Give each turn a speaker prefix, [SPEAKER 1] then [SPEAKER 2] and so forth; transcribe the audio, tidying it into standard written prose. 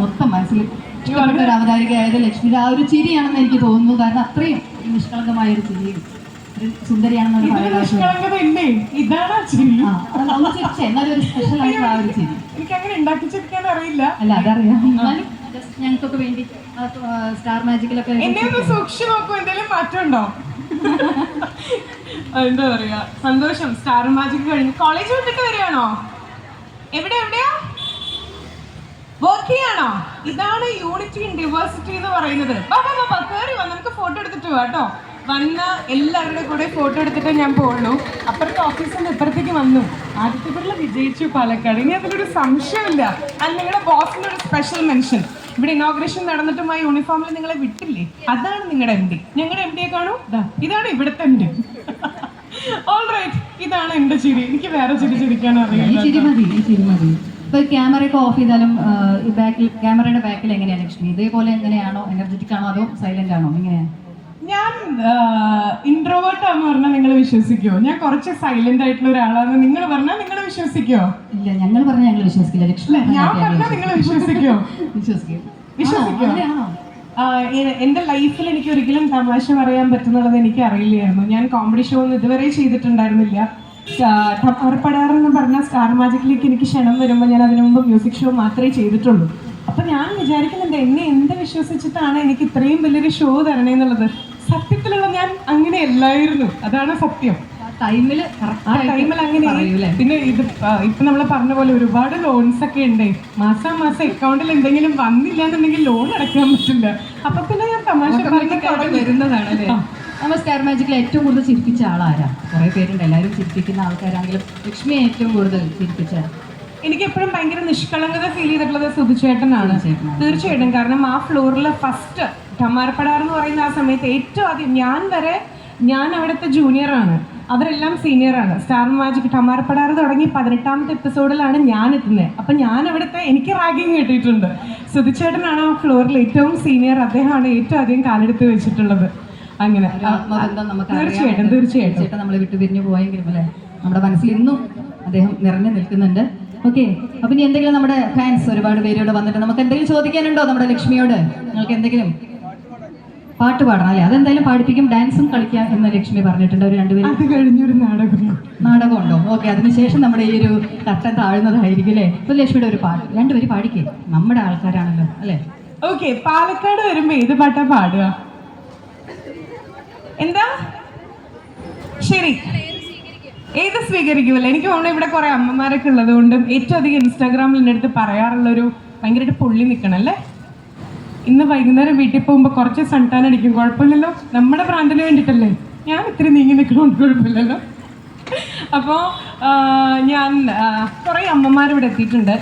[SPEAKER 1] മൊത്തം മനസ്സിൽ ഇഷ്ടപ്പെട്ട ഒരു അവതാരികയായത് ലക്ഷ്മിയുടെ ആ ഒരു ചിരിയാണെന്ന് എനിക്ക് തോന്നുന്നു. കാരണം അത്രയും നിഷ്കളങ്കമായ ഒരു ചിരിയും സുന്ദരിയാണെന്ന് ഒന്ന് ചിരിച്ചേ, എന്നാലും ഒരു സ്പെഷ്യൽ ആയിട്ടുള്ള ആ ഒരു ചിരി
[SPEAKER 2] അറിയില്ല.
[SPEAKER 1] അല്ല അതറിയാം, എന്നാലും ഞങ്ങൾക്കൊക്കെ വേണ്ടി സ്റ്റാർ മാജിക്കിലൊക്കെ
[SPEAKER 2] സൂക്ഷിച്ചു നോക്കൂ, എന്തെങ്കിലും മാറ്റം ഉണ്ടോ? എന്താ പറയാ, സന്തോഷം. സ്റ്റാർ മാജിക് കഴിഞ്ഞ് കോളേജ് വിട്ടിട്ട് വരികയാണോ? എവിടെയാ വർക്ക് ചെയ്യാണോ? ഇതാണ് യൂണിറ്റി ഇൻ ഡൈവേഴ്സിറ്റി എന്ന് പറയുന്നത്. കയറി വന്ന് നമുക്ക് ഫോട്ടോ എടുത്തിട്ട് കേട്ടോ. വന്ന എല്ലാവരുടെ കൂടെ ഫോട്ടോ എടുത്തിട്ട് ഞാൻ പോകുള്ളൂ. അപ്പുറത്തെ ഓഫീസിൽ നിന്ന് ഇപ്പുറത്തേക്ക് വന്നു. ആദ്യത്തെ പേരിൽ വിജയിച്ചു പാലക്കാട്, ഇനി അതിലൊരു സംശയമില്ല. അത് നിങ്ങളുടെ ബോസിന്റെ ഒരു സ്പെഷ്യൽ മെൻഷൻ. ഇവിടെ ഇനോഗ്രേഷൻ നടന്നിട്ടുമായി യൂണിഫോമിൽ നിങ്ങളെ വിട്ടില്ലേ, അതാണ് നിങ്ങളുടെ എം ഡി. ഞങ്ങളുടെ എം ഡിയെ കാണൂ, ഇതാണ് ഇവിടുത്തെ എം ഡി. ഓൾറൈറ്റ്, ഇതാണ് എന്റെ ചിരി. എനിക്ക് വേറെ ചിരി ചിരിക്കാൻ അറിയാം.
[SPEAKER 1] ഇപ്പൊ ക്യാമറയൊക്കെ ഓഫ് ചെയ്താലും ബാക്കിൽ ക്യാമറയുടെ ബാക്കിൽ എങ്ങനെയാണ് ലക്ഷ്മി? ഇതേപോലെ എങ്ങനെയാണോ, എനർജറ്റിക് ആണോ അതോ സൈലന്റ് ആണോ, എങ്ങനെയാണ്?
[SPEAKER 2] ഞാൻ ഇൻട്രോവേർട്ട് ആണെന്ന് പറഞ്ഞാൽ നിങ്ങൾ വിശ്വസിക്കുമോ? ഞാൻ കുറച്ച് സൈലന്റ് ആയിട്ടുള്ള ഒരാളാണെന്ന് നിങ്ങൾ പറഞ്ഞാൽ നിങ്ങൾ വിശ്വസിക്കുമോ?
[SPEAKER 1] ഇല്ല, ഞങ്ങൾ പറഞ്ഞാൽ ഞങ്ങൾ വിശ്വസിക്കില്ല. ലക്ഷ്മി
[SPEAKER 2] ഞാൻ പറഞ്ഞാൽ നിങ്ങൾ വിശ്വസിക്കുമോ? വിശ്വസിക്കുമോ? എന്റെ ലൈഫിൽ എനിക്ക് ഒരിക്കലും തമാശ പറയാൻ പറ്റുന്നുള്ളത് എനിക്ക് അറിയില്ലായിരുന്നു. ഞാൻ കോമഡി ഷോ ഒന്നും ഇതുവരെ ചെയ്തിട്ടുണ്ടായിരുന്നില്ല. ടപ്പർപ്പടാറെന്ന് പറഞ്ഞ സ്റ്റാർ മാജിക്കിലേക്ക് എനിക്ക് ക്ഷണം വരുമ്പോൾ ഞാൻ അതിനു മുമ്പ് മ്യൂസിക് ഷോ മാത്രമേ ചെയ്തിട്ടുള്ളൂ. അപ്പൊ ഞാൻ വിചാരിക്കുന്നുണ്ട് എന്നെ എന്ത് വിശ്വസിച്ചിട്ടാണ് എനിക്ക് ഇത്രയും വലിയൊരു ഷോ തരണേന്നുള്ളത്. സത്യത്തിലുള്ള ഞാൻ അങ്ങനെ അല്ലായിരുന്നു, അതാണ് സത്യം. ആ ടൈമിൽ അങ്ങനെ. പിന്നെ ഇപ്പൊ നമ്മൾ പറഞ്ഞ പോലെ ഒരുപാട് ലോൺസ് ഒക്കെ ഉണ്ട്. മാസം അക്കൗണ്ടിൽ എന്തെങ്കിലും വന്നില്ല എന്നുണ്ടെങ്കിൽ ലോൺ അടയ്ക്കാൻ പറ്റില്ല. അപ്പൊ പിന്നെ ഞാൻ തമാശ
[SPEAKER 1] വരുന്നതാണ് അല്ലേ? നമ്മൾ സ്റ്റാർ മാജിക്കിൽ ഏറ്റവും കൂടുതൽ ചിരിപ്പിച്ച ആളാരാ? കുറെ പേരുണ്ട്, എല്ലാവരും ചിരിപ്പിക്കുന്ന ആൾക്കാരാണെങ്കിലും ലക്ഷ്മിയെ ഏറ്റവും കൂടുതൽ ചിരിപ്പിച്ച
[SPEAKER 2] എനിക്ക് എപ്പോഴും ഭയങ്കര നിഷ്കളങ്കത ഫീൽ ചെയ്തിട്ടുള്ളത് സുധിച്ചേട്ടനാണ്. തീർച്ചയായിട്ടും. കാരണം ആ ഫ്ലോറിൽ ഫസ്റ്റ് ടമാർപ്പടാർ എന്ന് പറയുന്ന ആ സമയത്ത് ഏറ്റവും ആദ്യം ഞാൻ അവിടുത്തെ ജൂനിയറാണ്, അവരെല്ലാം സീനിയറാണ്. സ്റ്റാർ മാജിക് ടമാർപ്പടാർ തുടങ്ങി 18ാമത്തെ എപ്പിസോഡിലാണ് ഞാൻ എത്തുന്നത്. അപ്പം ഞാൻ അവിടുത്തെ എനിക്ക് റാഗിങ് കിട്ടിയിട്ടുണ്ട്. സുധിച്ചേട്ടനാണ് ആ ഫ്ലോറിൽ ഏറ്റവും സീനിയർ, അദ്ദേഹമാണ് ഏറ്റവും അധികം കാലെടുത്ത് വെച്ചിട്ടുള്ളത്. അങ്ങനെ തീർച്ചയായിട്ടും
[SPEAKER 1] നമ്മളെ വിട്ടു പിരിഞ്ഞു പോയെങ്കിലും അല്ലേ, നമ്മുടെ മനസ്സിൽ ഇന്നും അദ്ദേഹം നിറഞ്ഞു നിൽക്കുന്നുണ്ട്. ഓക്കെ, അപ്പൊ ഇനി എന്തെങ്കിലും നമ്മുടെ ഫാൻസ് ഒരുപാട് പേരോട് വന്നിട്ട് നമുക്ക് എന്തെങ്കിലും ചോദിക്കാനുണ്ടോ നമ്മുടെ ലക്ഷ്മിയോട്? നിങ്ങൾക്ക് എന്തെങ്കിലും പാട്ട് പാടണം അല്ലേ? അതെന്തായാലും പാടിപ്പിക്കും, ഡാൻസും കളിക്കാം എന്ന് ലക്ഷ്മി പറഞ്ഞിട്ടുണ്ട്. ഒരു രണ്ടുപേരും
[SPEAKER 2] അത് കഴിഞ്ഞൊരു
[SPEAKER 1] നാടകം ഉണ്ടോ? ഓക്കെ, അതിനുശേഷം നമ്മുടെ ഈ ഒരു കട്ടൻ താഴുന്നതായിരിക്കും അല്ലേ? ഇപ്പൊ ലക്ഷ്മിയുടെ ഒരു പാട്ട് രണ്ടുപേരും പാടിക്കേ, നമ്മുടെ ആൾക്കാരാണല്ലോ അല്ലേ?
[SPEAKER 2] ഓക്കെ, പാലക്കാട് വരുമ്പോ ഏത് പാട്ടാ പാടുക? എന്താ ശരി, ഏത് സ്വീകരിക്കുമല്ലോ? എനിക്ക് തോന്നുന്നു ഇവിടെ കുറെ അമ്മമാരൊക്കെ ഉള്ളത് കൊണ്ടും ഏറ്റവും അധികം ഇൻസ്റ്റാഗ്രാമിൽ എൻ്റെ അടുത്ത് പറയാറുള്ളൊരു ഭയങ്കരമായിട്ട് പൊള്ളി നിൽക്കണല്ലേ. ഇന്ന് വൈകുന്നേരം വീട്ടിൽ പോകുമ്പോൾ കുറച്ച് സൺടാൻ അടിക്കും, കുഴപ്പമില്ലല്ലോ, നമ്മുടെ ബ്രാൻഡിന് വേണ്ടിയിട്ടല്ലേ, ഞാൻ ഇത്തിരി നീങ്ങി നിൽക്കണോണ്ട് കുഴപ്പമില്ലല്ലോ. അപ്പോൾ ഞാൻ കുറേ അമ്മമാർ ഇവിടെ എത്തിയിട്ടുണ്ട്.